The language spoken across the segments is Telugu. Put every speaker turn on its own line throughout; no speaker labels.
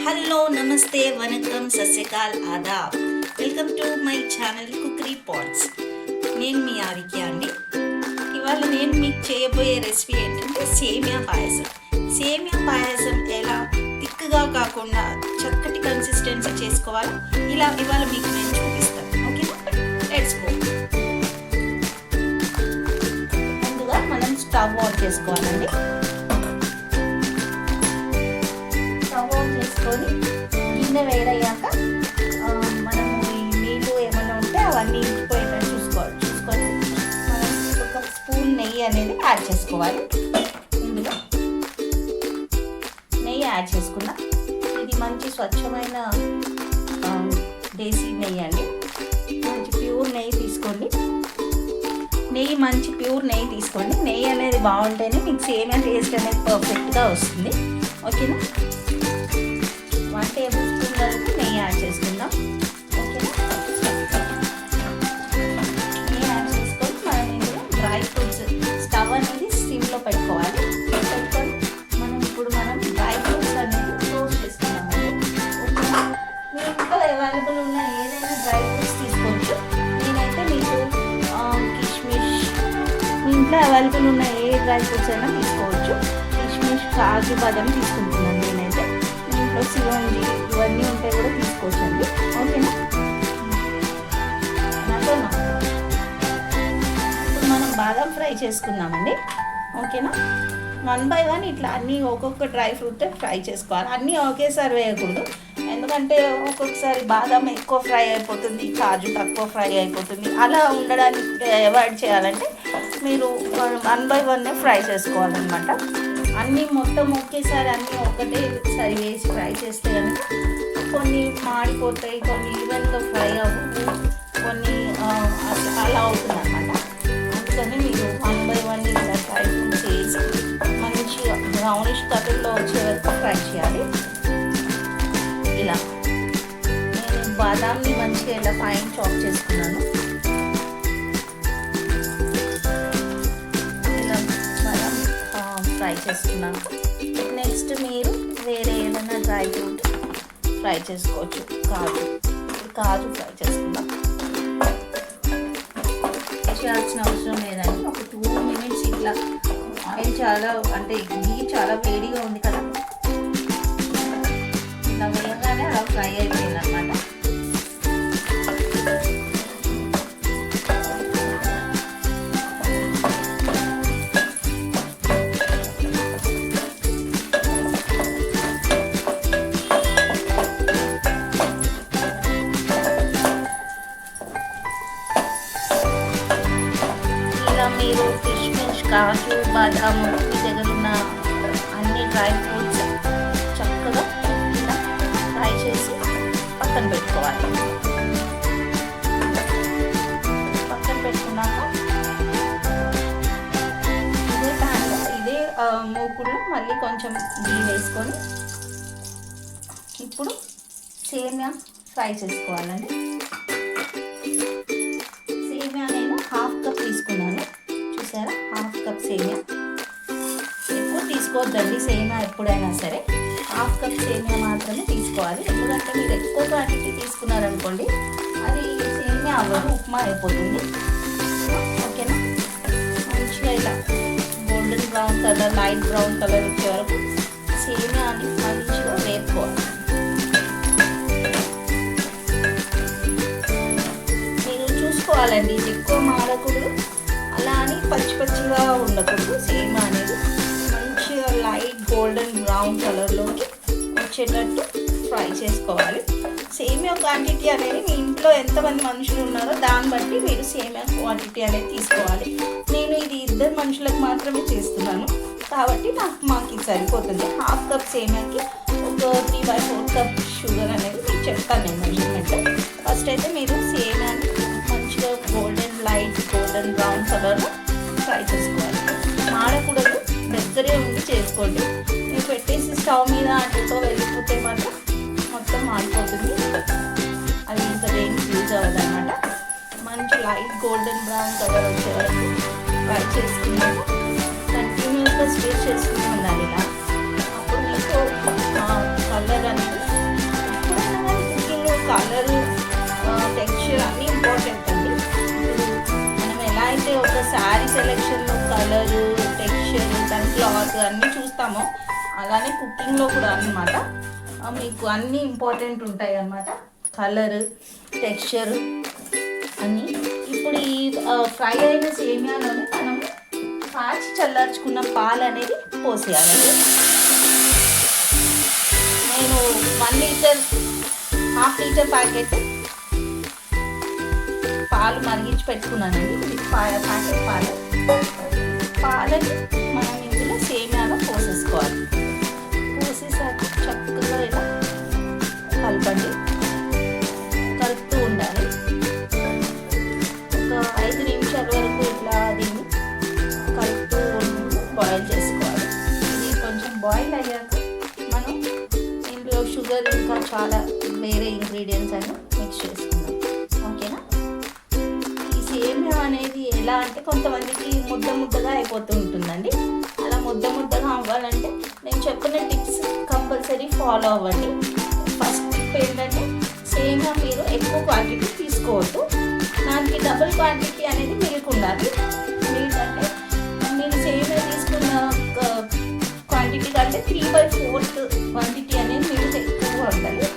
హలో నమస్తే వనకం సస్యకాల్ ఆదాబ్. Welcome to my channel cookery pots. నేను మీ ఆరిక్య అండి. ఇవాళ నేను మీకు చేయబోయే రెసిపీ ఏంటంటే సేమియా పాయసం. సేమియా పాయసం ఎలా థిక్గా కాకుండా చక్కటి కన్సిస్టెన్సీ చేసుకోవాలో ఇవాళ మీకు నేను చూపిస్తాను. ఓకేనా, లెట్స్ గో. ముందుగా మనం స్టవ్ ఆన్ చేసుకోవాలండి. గిన్నె వేడయ్యాక మనము ఈ నీళ్ళు ఏమైనా ఉంటే అవన్నీ ఇంకిపోయేటట్టు చూసుకొని మనం ఒక స్పూన్ నెయ్యి అనేది యాడ్ చేసుకోవాలి. ఇందులో నెయ్యి యాడ్ చేసుకున్నాం. ఇది మంచి స్వచ్ఛమైన దేశీ నెయ్యి అండి. మంచి ప్యూర్ నెయ్యి తీసుకోండి. మంచి ప్యూర్ నెయ్యి తీసుకోండి. నెయ్యి అనేది బాగుంటేనే మీకు సేమియా టేస్ట్ అనేది పర్ఫెక్ట్గా వస్తుంది. ఓకేనా, 1 టేబుల్ స్పూన్ వరకు నెయ్యి యాడ్ చేసుకుందాం. ఓకేనా, నెయ్యి యాడ్ చేసుకొని మనం ఇందులో డ్రై ఫ్రూట్స్ స్టవ్ అనేది సిమ్లో పెట్టుకోవాలి. పెట్టుకొని మనం డ్రై ఫ్రూట్స్ అనేది రోస్ట్ చేసుకున్నామండి. ఓకేనా, మీ ఇంట్లో అవైలబుల్ ఉన్న ఏదైనా డ్రై ఫ్రూట్స్ తీసుకోవచ్చు. నేనైతే మీకు కిష్మిష్, మీ ఇంట్లో అవైలబుల్ ఉన్న ఏ డ్రై ఫ్రూట్స్ అయినా తీసుకోవచ్చు. కిష్మిష్, కాజు, బాదం తీసుకుంటున్నాను నేనైతే. సిరోంజి ఇవన్నీ ఉంటే కూడా తీసుకోవచ్చండి. ఓకేనా, ఇప్పుడు మనం బాదం ఫ్రై చేసుకుందామండి. ఓకేనా, 1 by 1 ఇట్లా అన్నీ ఒక్కొక్క డ్రై ఫ్రూట్ ఫ్రై చేసుకోవాలి. అన్నీ ఒకేసారి వేయకూడదు, ఎందుకంటే ఒక్కొక్కసారి బాదం ఎక్కువ ఫ్రై అయిపోతుంది, కాజు తక్కువ ఫ్రై అయిపోతుంది. అలా ఉండడానికి అవాయిడ్ చేయాలంటే మీరు 1 by 1 ఫ్రై చేసుకోవాలన్నమాట. అన్నీ మొత్తం ఒకేసారి అన్నీ ఒకటేసారి వేసి ఫ్రై చేస్తే కనుక కొన్ని మాడిపోతాయి, కొన్ని ఈవెన్గా ఫ్రై అవ్వవు, కొన్ని అలా అవుతుంది అనమాట. అందుకని మీరు 1 by 1 ఇలా ఫ్రై చేసి మంచిగా బ్రౌనిష్ కలర్లో వచ్చే వరకు ఫ్రై చేయాలి. ఇలా నేను బాదాంని మంచిగా ఇలా ఫైన్ చాప్ చేసుకున్నాను. ఫ్రై చేసుకున్నాను. నెక్స్ట్ మీరు వేరే ఏదైనా డ్రై ఫ్రూట్ ఫ్రై చేసుకోవచ్చు. కాజు ఫ్రై చేసుకుందాం. చేయాల్సిన అవసరం లేదండి. ఒక 2 minutes ఇట్లా ఆయిల్ చాలా వేడిగా ఉంది కదా, ఇలా వేయగానే అలా ఫ్రై అయిపోయింది అన్నమాట. మీరు కిష్మిష్, కాజు, బాదాము, మీ దగ్గర ఉన్న అన్ని డ్రై ఫ్రూట్స్ చక్కగా ఇలా ఫ్రై చేసి పక్కన పెట్టుకోవాలి. పక్కన పెట్టుకున్నాక ఇదే మూకుడులో మళ్ళీ కొంచెం గీ వేసుకొని ఇప్పుడు సేమియా ఫ్రై చేసుకోవాలండి. సేమియా నేను 1/2 కప్ తీసుకున్నాను. చూసారా, 1/2 కప్ సేమియా. ఎక్కువ తీసుకోవద్దండి సేమియా ఎప్పుడైనా సరే. 1/2 కప్ సేమియా మాత్రమే తీసుకోవాలి. ఎందుకంటే మీరు ఎక్కువ క్వాంటిటీ తీసుకున్నారనుకోండి అది సేమియా అవ్వదు, ఉప్మా అయిపోతుంది. ఓకేనా, మంచిగా ఇలా golden brown colour, light brown colour వచ్చే వరకు సేమియాని మంచిగా వేపుకోవాలి. చూసుకోవాలండి, ఇది ఎక్కువ మాడకూడదు, అలా అని పచ్చిగా ఉండకూడదు. సేమియా అనేది మంచిగా లైట్ గోల్డెన్ బ్రౌన్ కలర్లోకి వచ్చేటట్టు ఫ్రై చేసుకోవాలి. సేమియా క్వాంటిటీ అనేది మీ ఇంట్లో ఎంతమంది మనుషులు ఉన్నారో దాన్ని బట్టి మీరు సేమియా క్వాంటిటీ అనేది తీసుకోవాలి. నేను ఇది 2 మనుషులకు మాత్రమే చేస్తున్నాను కాబట్టి మాకు ఇది సరిపోతుంది. 1/2 కప్ సేమియాకి ఒక 3/4 కప్ షుగర్ అనేది మీకు చెప్తాను నేను మెజర్మెంట్. ఫస్ట్ అయితే మీరు సేమియాని మంచిగా లైట్ గోల్డెన్ బ్రౌన్ కలర్లో ఫ్రై చేసుకోవాలి. మాడకూడదు, దగ్గరే ఉండి చేసుకోండి. మీరు పెట్టేసి స్టవ్ మీద అంటతో వెళ్ళిపోతే మాత్రం మొత్తం మాడిపోతుంది. అది ఇంకా దేనికి యూజ్ అవ్వదు అనమాట. మంచి లైట్ గోల్డెన్ బ్రౌన్ కలర్ వచ్చే వరకు ఫ్రై చేసుకున్నాక కంటిన్యూస్గా స్టిర్ చేసుకుని ఉండాలి. ఇలా అప్పుడు మీకు కలర్ అనేది శారీ సెలెక్షన్లో కలరు, టెక్స్చర్, దాని క్లాత్ అన్నీ చూస్తామో అలానే కుకింగ్లో కూడా అన్నమాట మీకు అన్నీ ఇంపార్టెంట్ ఉంటాయి అన్నమాట. కలరు, టెక్స్చర్ అన్నీ. ఇప్పుడు ఈ ఫ్రై అయిన సేమియాలోనే మనం కాచి చల్లార్చుకున్న పాలు అనేది పోసేయాలండి. నేను 1 లీటర్, ½ లీటర్ ప్యాకెట్ పాలు మరిగించి పెట్టుకున్నానండి. ఇది ప్యాకెట్ పాలని మనం ఇందులో సేమియాలో పోసేసుకోవాలి. పోసేసాక చక్కగా ఇలా కలపండి, కలుపుతూ ఉండాలి. ఒక 5 నిమిషాల వరకు ఇట్లా దీన్ని కలుపుతూ బాయిల్ చేసుకోవాలి. ఇది కొంచెం బాయిల్ అయ్యాక మనం ఇందులో షుగర్ ఇంకా చాలా వేరే ఇంగ్రీడియంట్స్ అన్ని మిక్స్ చేసుకుందాం. ఓకేనా? ఈ సేమియా అనేది ఎలా అంటే కొంతమందికి ముద్దగా అయిపోతూ ఉంటుందండి. అలా ముద్దగా అవ్వాలంటే నేను చెప్పిన టిప్స్ కంపల్సరీ ఫాలో అవ్వండి. ఫస్ట్ టిప్ ఏంటంటే సేమియా మీరు ఎక్కువ క్వాంటిటీ తీసుకోవద్దు. దానికి డబుల్ క్వాంటిటీ అనేది మిల్క్ ఉండాలి. మిల్క్ అంటే మీరు సేమియా తీసుకున్న క్వాంటిటీ కంటే 3/4 క్వాంటిటీ అనేది మిల్క్ ఎక్కువ ఉండాలి.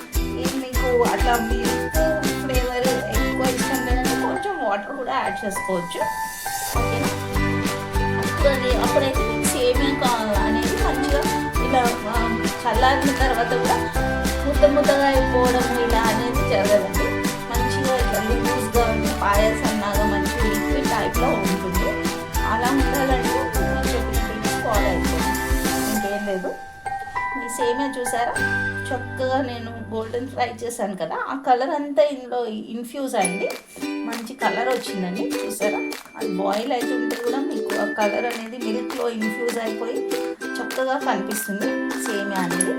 ఇది మీకు అట్లా మిల్క్ ఫ్లేవర్ ఎక్కువ ఇష్టం లేదంటే కొంచెం వాటర్ కూడా యాడ్ చేసుకోవచ్చు. ఓకేనా? అప్పుడైతే మీకు సేమియా అనేది మంచిగా ఇలా చల్లారిన తర్వాత కూడా ముద్దగా అయిపోవడం ఇలా అనేది జరగదండి. మంచిగా ఇట్లా లూజ్గా పాయసం లాగా మంచి లిక్విడ్ టైప్లో ఉంటుంది. అలా ఉండాలంటే నేను చెప్పిన టిప్స్ ఫాలో అయిపోయింది. ఇంకేం లేదు. మీ సేమియా చూసారా చక్కగా నేను గోల్డెన్ ఫ్రై చేశాను కదా, ఆ కలర్ అంతా ఇందులో ఇన్ఫ్యూజ్ అయింది. మంచి కలర్ వచ్చిందండి. చూసారా? అది బాయిల్ అవుతుంటే కూడా మీకు ఆ కలర్ అనేది మిల్క్లో ఇన్ఫ్యూజ్ అయిపోయి చక్కగా కనిపిస్తుంది సేమియా అనేది.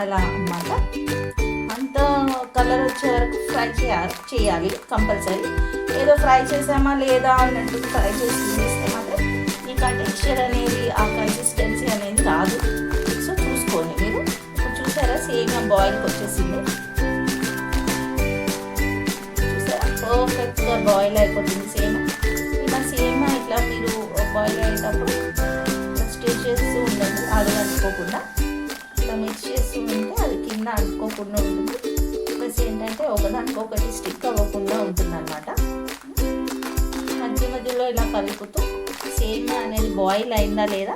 అలా అన్నమాట. అంత కలర్ వచ్చే వరకు ఫ్రై చేయాలి కంపల్సరీ. ఏదో ఫ్రై చేసామా లేదా అన్నట్టు ఫ్రై చేస్తే మాత్రం మీకు ఆ టెక్స్చర్ అనేది, ఆ కన్సిస్టెన్సీ అనేది రాదు. సో చూసుకోండి మీరు. ఇప్పుడు చూసారా సేమియా బాయిల్కి వచ్చేసింది. చూసారా పర్ఫెక్ట్గా బాయిల్ అయిపోతుంది సేమియా. ఇలా సేమియా ఇట్లా మీరు బాయిల్ అయ్యేటప్పుడు స్టిర్ చేస్తూ ఉండండి, అది అనుకోకుండా ఇట్లా మిక్స్ చేస్తూ ఉంటే అది కింద అనుకోకుండా ఉంటుంది. ప్లస్ ఏంటంటే ఒకదానికొకటి స్టిక్ అవ్వకుండా ఉంటుంది అన్నమాట. మధ్యలో ఇలా కలుపుతూ సేమియా అనేది బాయిల్ అయిందా లేదా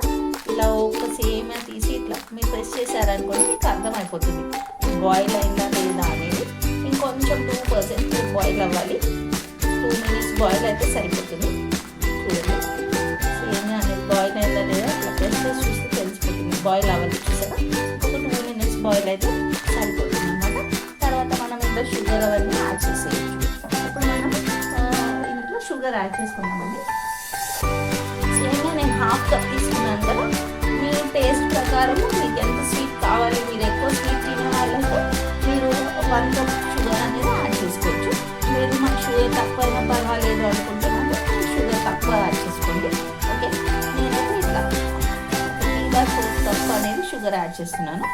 ఇలా ఒక సేమియా తీసి ఇట్లా మీరు ప్రెస్ చేశారనుకోండి మీకు అర్థమైపోతుంది బాయిల్ అయిందా లేదా అనేది. ఇంకొంచెం 2% బాయిల్ అవ్వాలి. 2 minutes బాయిల్ అయితే సరిపోతుంది. చూడండి సేమియా అనేది బాయిల్ అయిందా లేదా ఇట్లా ప్రెస్ చేసి చూస్తే తెలిసిపోతుంది బాయిల్ అవ్వాలి. చూసారా? ఒక 2 minutes బాయిల్ అయితే సరిపోతుంది అన్నమాట. తర్వాత మనం ఇందులో షుగర్ అవన్నీ యాడ్ చేసేయచ్చు. ఇప్పుడు మనం ఇందులో షుగర్ యాడ్ చేసుకుందామండి. సేమియా నేను ½ కప్ తీసుకున్నాను కదా, మీ టేస్ట్ ప్రకారం మీకు ఎంత స్వీట్ కావాలి, మీరు ఎక్కువ స్వీట్ తినే వాళ్ళంటే మీరు 1 కప్ షుగర్ అనేది యాడ్ చేసుకోవచ్చు. లేదు మాకు షుగర్ తక్కువైనా పర్వాలేదు అనుకుంటే మాత్రం షుగర్ తక్కువ యాడ్ చేసుకోండి. ఓకే? నేనైతే ఇట్లా 3/4 కప్ అనేది షుగర్ యాడ్ చేస్తున్నాను.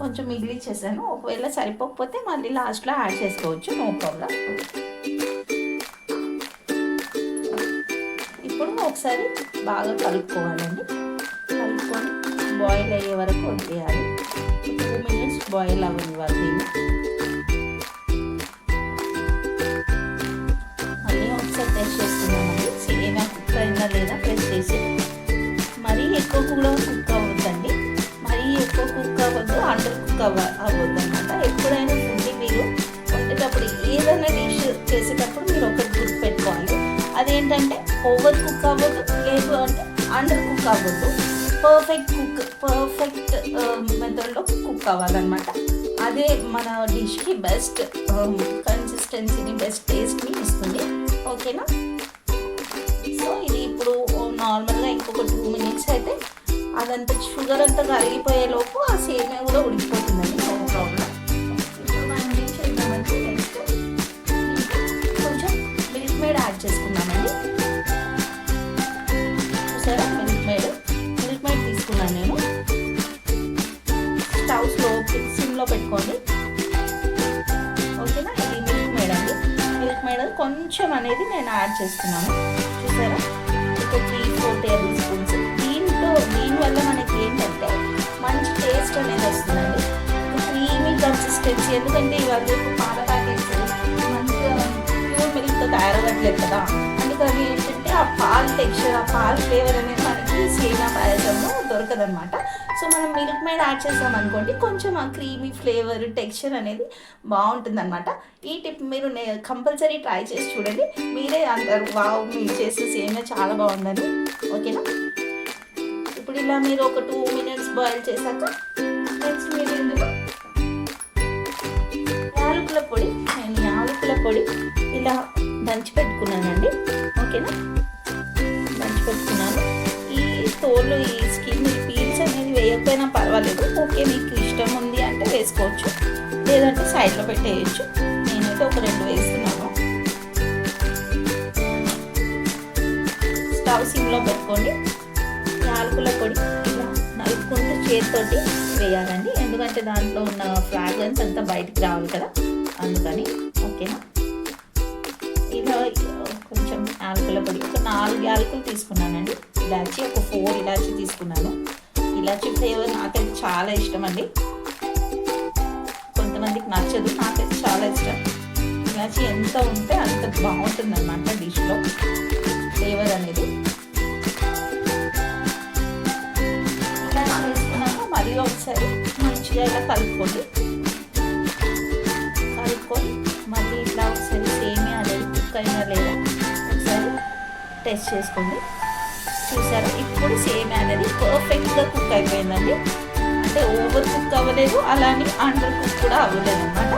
కొంచెం మిగిలిచ్చేసాను. ఒకవేళ సరిపోకపోతే మళ్ళీ లాస్ట్లో యాడ్ చేసుకోవచ్చు, నో ప్రాబ్లం. ఇప్పుడు ఒకసారి బాగా కలుపుకోవాలండి. కలుపుకొని బాయిల్ అయ్యే వరకు వదిలేయాలి. 2 minutes బాయిల్ అవ్వనివ్వాలి. మళ్ళీ ఒకసారి టెస్ట్ చేసుకున్నామండి సేమియా కుక్ అయిందా లేదా ప్రెస్ చేసి. మరీ ఎక్కువ కూడా కుక్ అవ్వద్దండి, మరీ ఎక్కువ కుక్ అవ్వద్దు, అండర్ కుక్ అవ్వద్దు అన్నమాట. ఎప్పుడైనా ఫుడ్ మీరు వండేటప్పుడు ఏదైనా డిష్ చేసేటప్పుడు మీరు ఒకటి గుర్తుపెట్టుకోవాలి. అదేంటంటే ఓవర్ కుక్ అవ్వద్దు, లేదు అంటే అండర్ కుక్ అవ్వద్దు. పర్ఫెక్ట్ మెథడ్లో కుక్ అవ్వాలన్నమాట. అదే మన డిష్కి బెస్ట్ కన్సిస్టెన్సీని, బెస్ట్ టేస్ట్ని ఇస్తుంది. ఓకేనా? సో ఇది ఇప్పుడు నార్మల్గా ఇంకొక 2 minutes అయితే అదంతా షుగర్ అంతా కరిగిపోయేలోపు ఆ సేమియా కూడా ఉడికిపోతుందండి, నో ప్రాబ్లం. ఇప్పుడు మనం ఏం చేద్దామంటే నెక్స్ట్ కొంచెం మిల్క్ మేడ్ యాడ్ చేసుకున్నామండి. చూసారా? మిల్క్ మేడ్ తీసుకున్నాను నేను. స్టవ్ సిమ్లో పెట్టుకోండి. ఓకేనా? ఇది మిల్క్ మేడ్ అండి. మిల్క్ మేడ్ కొంచెం అనేది నేను యాడ్ చేస్తున్నాను. చూసారా, ఒక 3-4 టేబుల్ స్పూన్స్. దీనివల్ల మనకి ఏంటంటే మంచి టేస్ట్ అనేది వస్తుందండి. క్రీమీ కన్సిస్టెన్సీ, ఎందుకంటే ఇవన్నీ పాల ప్యాకెట్స్ మంచిగా ప్యూర్ మిల్క్తో తయారవ్వట్లేదు కదా, అందుకని ఏంటంటే ఆ పాల్ టెక్స్చర్, ఆ పాల్ ఫ్లేవర్ అనేది మనకి సేమియా పాయసంలో దొరకదనమాట. సో మనం మిల్క్ మేడ్ యాడ్ చేసామనుకోండి, కొంచెం ఆ క్రీమీ ఫ్లేవర్ టెక్స్చర్ అనేది బాగుంటుంది అనమాట. ఈ టిప్ మీరు కంపల్సరీ ట్రై చేసి చూడండి, మీరే అంటారు వావ్ మీరు చేసే సేమియా చాలా బాగుందని. ఓకేనా, ఇప్పుడు ఇలా మీరు ఒక 2 minutes బాయిల్ చేశాక నెక్స్ట్ మీరు ఇందులో యాలకుల పొడి, నేను యాలకుల పొడి ఇలా దంచి పెట్టుకున్నానండి. ఓకేనా, దంచి పెట్టుకున్నాను. ఈ తోలు, ఈ స్కిన్, ఈ పీల్స్ అనేది వేయకపోయినా పర్వాలేదు. ఓకే, మీకు ఇష్టం ఉంది అంటే వేసుకోవచ్చు, లేదంటే సైడ్లో పెట్టేయచ్చు. నేనైతే ఒక 2 వేస్తున్నాను. స్టవ్ సిమ్లో పెట్టుకోండి. యాలకుల పొడి ఇలా నలుపుకుంటూ చేతితోటి వేయాలండి, ఎందుకంటే దాంట్లో ఉన్న ఫ్రాగ్రెన్స్ అంతా బయటికి రావాలి కదా, అందుకని. ఓకేనా, ఇలా కొంచెం యాలకుల పొడి ఒక 4 యాలకులు తీసుకున్నానండి. ఇలాచి ఒక 4 ఇలాచి తీసుకున్నాను. ఇలాచి ఫ్లేవర్ నాకైతే చాలా ఇష్టం అండి, కొంతమందికి నచ్చదు, నాకైతే చాలా ఇష్టం. ఇలాచి ఎంత ఉంటే అంత బాగుంటుంది అన్నమాట డిష్లో ఫ్లేవర్ అనేది. మళ్ళీ ఒకసారి మంచిగా ఇలా కలుపుకొని మళ్ళీ ఇట్లా ఒకసారి సేమియా అనేది కుక్ అయినా లేదా ఒకసారి టెస్ట్ చేసుకోండి. చూసారా, ఇప్పుడు సేమియా అనేది పర్ఫెక్ట్గా కుక్ అయిపోయిందండి. అంటే ఓవర్ కుక్ అవ్వలేదు, అలానే అండర్ కుక్ కూడా అవ్వలేదు అనమాట.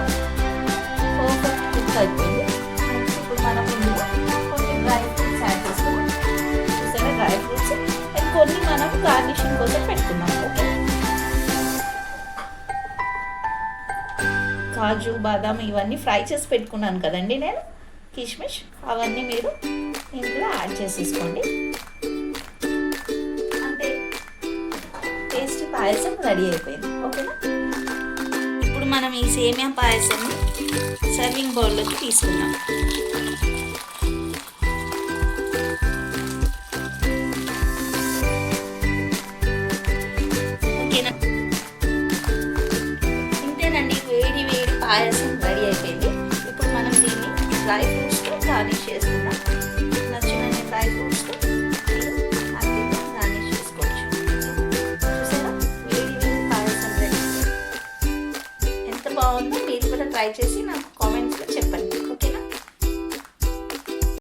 పర్ఫెక్ట్ కుక్ అయిపోయింది. ఇప్పుడు మనం ఇందులో కొన్ని డ్రై ఫ్రూట్స్ యాడ్ చేసుకున్నాం. చూసారా, డ్రై ఫ్రూట్స్ కొన్ని మనం గార్నిషింగ్ కోసం పెట్టుకున్నాం. ఓకే, కాజు, బాదాం ఇవన్నీ ఫ్రై చేసి పెట్టుకున్నాను కదండి నేను, కిష్మిష్, అవన్నీ మీరు ఇంట్లో యాడ్ చేసేసుకోండి. అంటే టేస్టీ పాయసం రెడీ అయిపోయింది. ఓకేనా, ఇప్పుడు మనం ఈ సేమియా పాయసాన్ని సర్వింగ్ బౌల్లోకి తీసుకుందాం. ఓకేనా, ఇంతేనండి, వేడి వేడి పాయసం రెడీ అయిపోయింది. ఇప్పుడు మనం దీన్ని డ్రై ఫ్రూట్స్తో గార్నిష్ చేసుకుందాం. నచ్చిన డ్రై ఫ్రూట్స్తో మీరు హ్యాపీగా గార్నిష్ చేసుకోవచ్చు. చూసారా, వేడి వేడి పాయసం రెడీ. ఎంత బాగుందో మీరు కూడా ట్రై చేసి నాకు కామెంట్స్లో చెప్పండి.